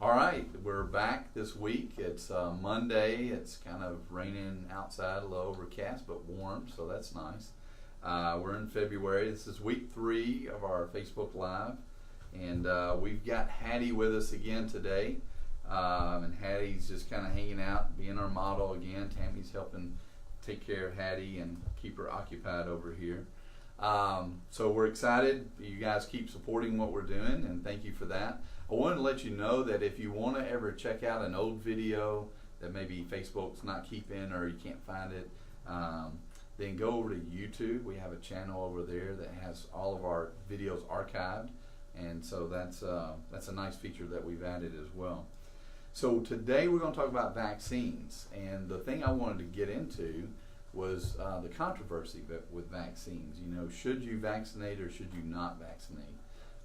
All right, we're back this week. It's Monday. It's kind of raining outside, a little overcast, but warm, so that's nice. We're in February. This is week 3 of our Facebook Live, and we've got Hattie with us again today. And Hattie's just kind of hanging out, being our model again. Tammy's helping take care of Hattie and keep her occupied over here. So we're excited. You guys keep supporting what we're doing, and thank you for that. I wanted to let you know that if you want to ever check out an old video that maybe Facebook's not keeping or you can't find it, then go over to YouTube. We have a channel over there that has all of our videos archived, and so that's a nice feature that we've added as well. So today we're going to talk about vaccines, and the thing I wanted to get into was the controversy with vaccines. You know, should you vaccinate or should you not vaccinate?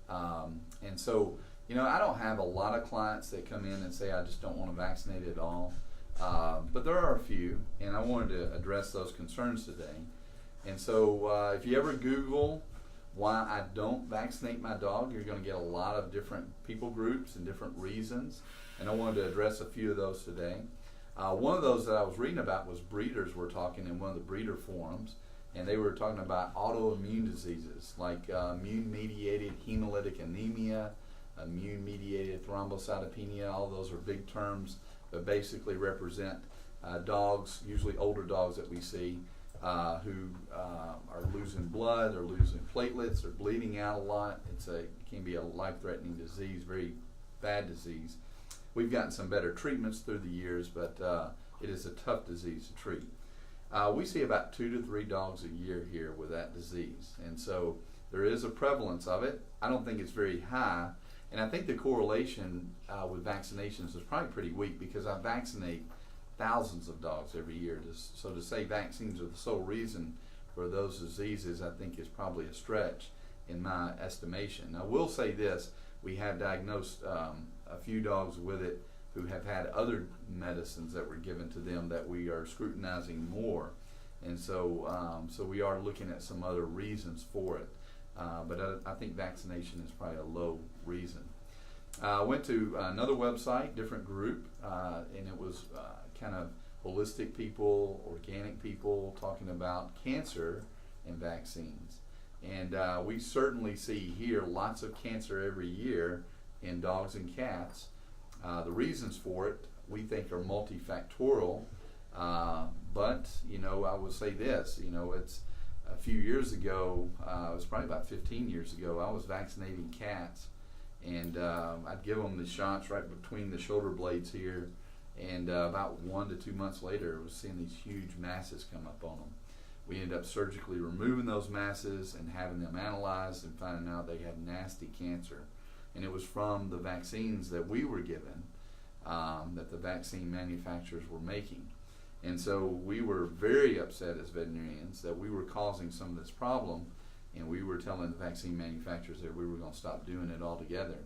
And so, you know, I don't have a lot of clients that come in and say I just don't want to vaccinate at all, but there are a few, and I wanted to address those concerns today. And so if you ever Google why I don't vaccinate my dog, you're going to get a lot of different people groups and different reasons, and I wanted to address a few of those today. One of those that I was reading about was breeders were talking in one of the breeder forums, and they were talking about autoimmune diseases like immune-mediated hemolytic anemia, immune-mediated thrombocytopenia. All those are big terms that basically represent dogs, usually older dogs that we see, who are losing blood, they're losing platelets, they're bleeding out a lot. It can be a life-threatening disease, very bad disease. We've gotten some better treatments through the years, but it is a tough disease to treat. We see about 2 to 3 dogs a year here with that disease, and so there is a prevalence of it. I don't think it's very high, and I think the correlation with vaccinations is probably pretty weak because I vaccinate thousands of dogs every year. So to say vaccines are the sole reason for those diseases, I think is probably a stretch in my estimation. I will say this, we have diagnosed a few dogs with it who have had other medicines that were given to them that we are scrutinizing more, and so so we are looking at some other reasons for it, but I think vaccination is probably a low reason. I went to another website, different group, and it was kind of holistic people, organic people talking about cancer and vaccines, and we certainly see here lots of cancer every year in dogs and cats. The reasons for it we think are multifactorial, but you know, I will say this, you know, it's a few years ago, it was probably about 15 years ago, I was vaccinating cats, and I'd give them the shots right between the shoulder blades here, and about 1 to 2 months later I was seeing these huge masses come up on them. We ended up surgically removing those masses and having them analyzed and finding out they had nasty cancer. And it was from the vaccines that we were given, that the vaccine manufacturers were making. And so we were very upset as veterinarians that we were causing some of this problem, and we were telling the vaccine manufacturers that we were going to stop doing it altogether.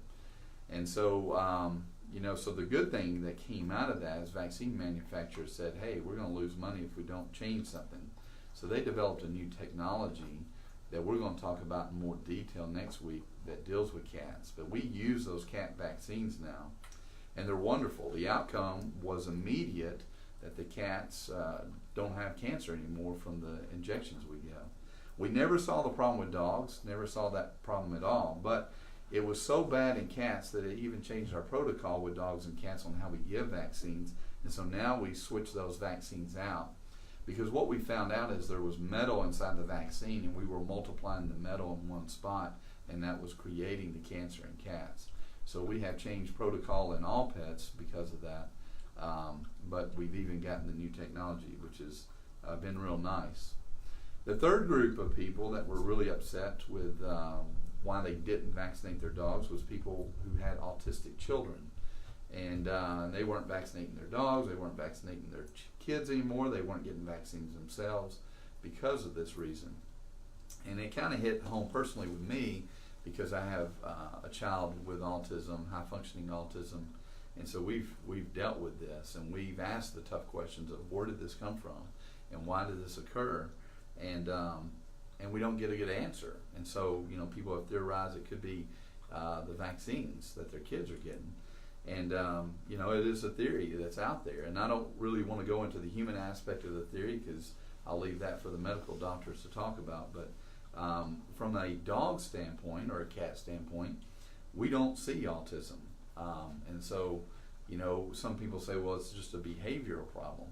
And so, you know, so the good thing that came out of that is vaccine manufacturers said, hey, we're going to lose money if we don't change something. So they developed a new technology that we're going to talk about in more detail next week that deals with cats. But we use those cat vaccines now, and they're wonderful. The outcome was immediate, that the cats don't have cancer anymore from the injections we give. We never saw the problem with dogs, never saw that problem at all, but it was so bad in cats that it even changed our protocol with dogs and cats on how we give vaccines, and so now we switch those vaccines out. Because what we found out is there was metal inside the vaccine, and we were multiplying the metal in one spot, and that was creating the cancer in cats. So we have changed protocol in all pets because of that, but we've even gotten the new technology, which has been real nice. The third group of people that were really upset with why they didn't vaccinate their dogs was people who had autistic children. And they weren't vaccinating their dogs, they weren't vaccinating their kids anymore, they weren't getting vaccines themselves because of this reason. And it kind of hit home personally with me because I have a child with autism, high functioning autism, and so we've dealt with this, and we've asked the tough questions of where did this come from and why did this occur, and we don't get a good answer. And so, you know, people have theorized it could be the vaccines that their kids are getting. And it is a theory that's out there, and I don't really want to go into the human aspect of the theory because I'll leave that for the medical doctors to talk about. But from a dog standpoint or a cat standpoint, we don't see autism, and so some people say, well, it's just a behavioral problem.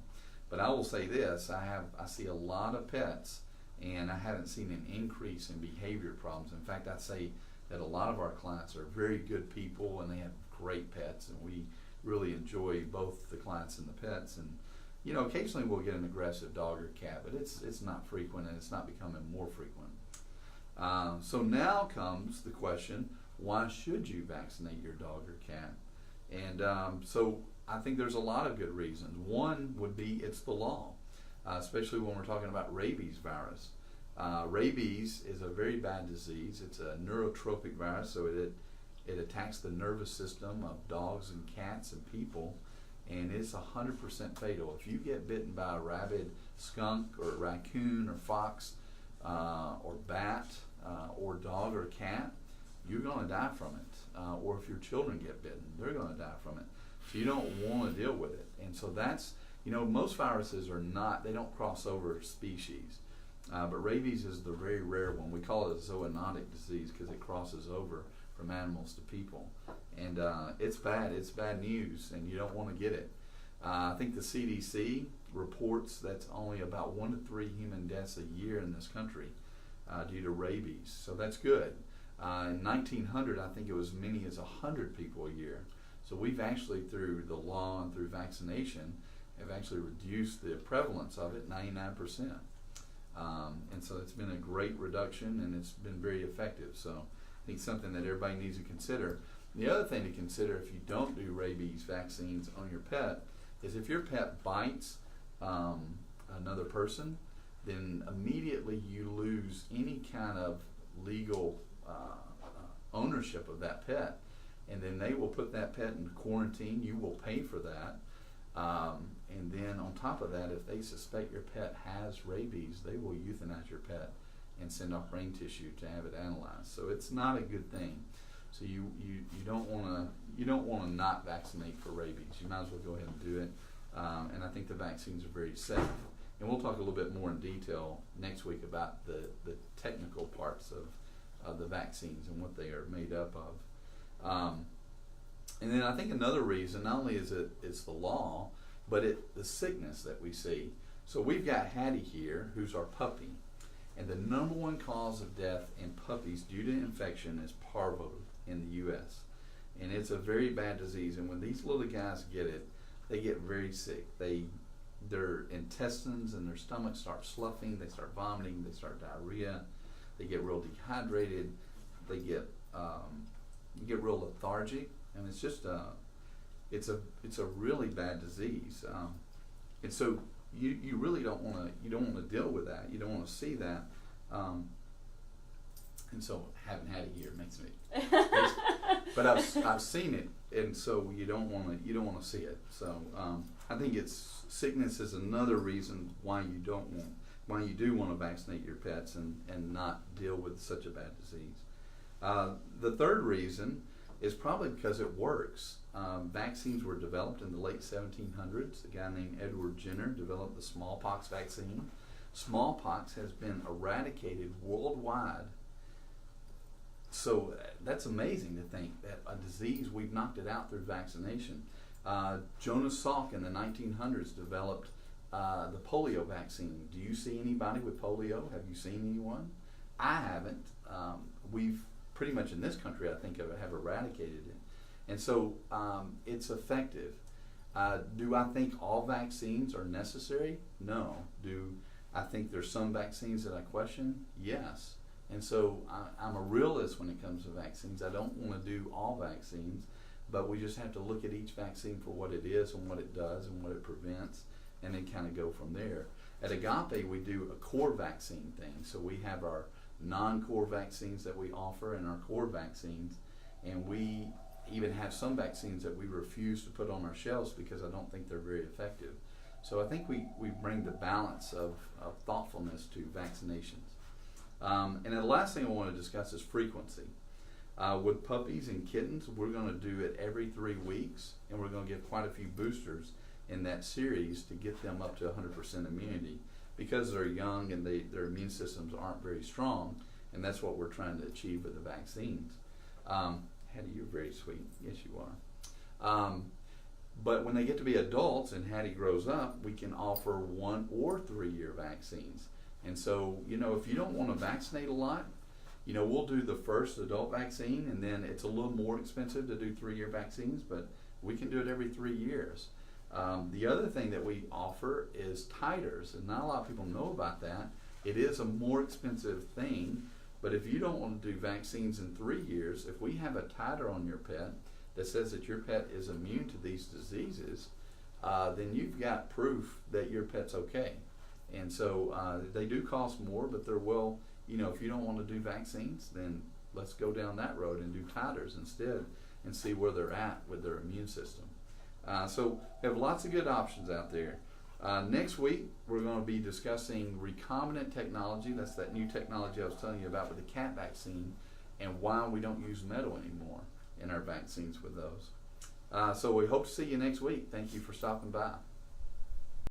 But I will say this: I see a lot of pets, and I haven't seen an increase in behavior problems. In fact, I'd say that a lot of our clients are very good people, and they have great pets, and we really enjoy both the clients and the pets. And occasionally we'll get an aggressive dog or cat, but it's not frequent, and it's not becoming more frequent. So now comes the question: why should you vaccinate your dog or cat? And so I think there's a lot of good reasons. One would be it's the law, especially when we're talking about rabies virus. Rabies is a very bad disease. It's a neurotropic virus, so it attacks the nervous system of dogs and cats and people, and it's 100% fatal. If you get bitten by a rabid skunk or raccoon or fox or bat or dog or cat, you're going to die from it. Or if your children get bitten, they're going to die from it. So you don't want to deal with it. And so that's, most viruses they don't cross over species. But rabies is the very rare one. We call it a zoonotic disease because it crosses over from animals to people. And it's bad. It's bad news, and you don't want to get it. I think the CDC reports that's only about 1 to 3 human deaths a year in this country due to rabies. So that's good. In 1900, I think it was as many as 100 people a year. So we've actually, through the law and through vaccination, have actually reduced the prevalence of it 99%. And so it's been a great reduction, and it's been very effective. So I think something that everybody needs to consider. The other thing to consider if you don't do rabies vaccines on your pet is if your pet bites another person, then immediately you lose any kind of legal ownership of that pet, and then they will put that pet in quarantine. You will pay for that, and then on top of that, if they suspect your pet has rabies, they will euthanize your pet and send off brain tissue to have it analyzed. So it's not a good thing. So you don't want to not vaccinate for rabies. You might as well go ahead and do it. And I think the vaccines are very safe. And we'll talk a little bit more in detail next week about the technical parts of the vaccines and what they are made up of. And then I think another reason, not only is it's the law, but the sickness that we see. So we've got Hattie here, who's our puppy. And the number one cause of death in puppies due to infection is parvo in the U.S. And it's a very bad disease. And when these little guys get it, they get very sick. Their intestines and their stomach start sloughing. They start vomiting. They start diarrhea. They get real dehydrated. They get real lethargic. And it's just it's a really bad disease. And so you really don't want to deal with that. You don't want to see that. And so having had it here makes me. But I've seen it, and so you don't want to see it. So I think sickness is another reason why you do want to vaccinate your pets and not deal with such a bad disease. The third reason is probably because it works. Vaccines were developed in the late 1700s. A guy named Edward Jenner developed the smallpox vaccine. Smallpox has been eradicated worldwide. So that's amazing to think that a disease, we've knocked it out through vaccination. Jonas Salk in the 1900s developed the polio vaccine. Do you see anybody with polio? Have you seen anyone? I haven't. We've pretty much in this country, I think, have eradicated it. And so it's effective. Do I think all vaccines are necessary? No. Do I think there's some vaccines that I question? Yes. And so I'm a realist when it comes to vaccines. I don't want to do all vaccines, but we just have to look at each vaccine for what it is and what it does and what it prevents, and then kind of go from there. At Agape, we do a core vaccine thing. So we have our non-core vaccines that we offer and our core vaccines, and we even have some vaccines that we refuse to put on our shelves because I don't think they're very effective. So I think we bring the balance of thoughtfulness to vaccinations. And the last thing I want to discuss is frequency. With puppies and kittens, we're going to do it every 3 weeks, and we're going to give quite a few boosters in that series to get them up to 100% immunity, because they're young and their immune systems aren't very strong, and that's what we're trying to achieve with the vaccines. Hattie, you're very sweet. Yes, you are. But when they get to be adults and Hattie grows up, we can offer 1 or 3 year vaccines. And so, if you don't want to vaccinate a lot, we'll do the first adult vaccine, and then it's a little more expensive to do 3 year vaccines, but we can do it every 3 years. The other thing that we offer is titers, and not a lot of people know about that. It is a more expensive thing, but if you don't want to do vaccines in 3 years, if we have a titer on your pet that says that your pet is immune to these diseases, then you've got proof that your pet's okay. And so they do cost more, but they're well, if you don't want to do vaccines, then let's go down that road and do titers instead and see where they're at with their immune system. So we have lots of good options out there. Next week, we're going to be discussing recombinant technology. That's that new technology I was telling you about with the cat vaccine, and why we don't use metal anymore in our vaccines with those. So we hope to see you next week. Thank you for stopping by.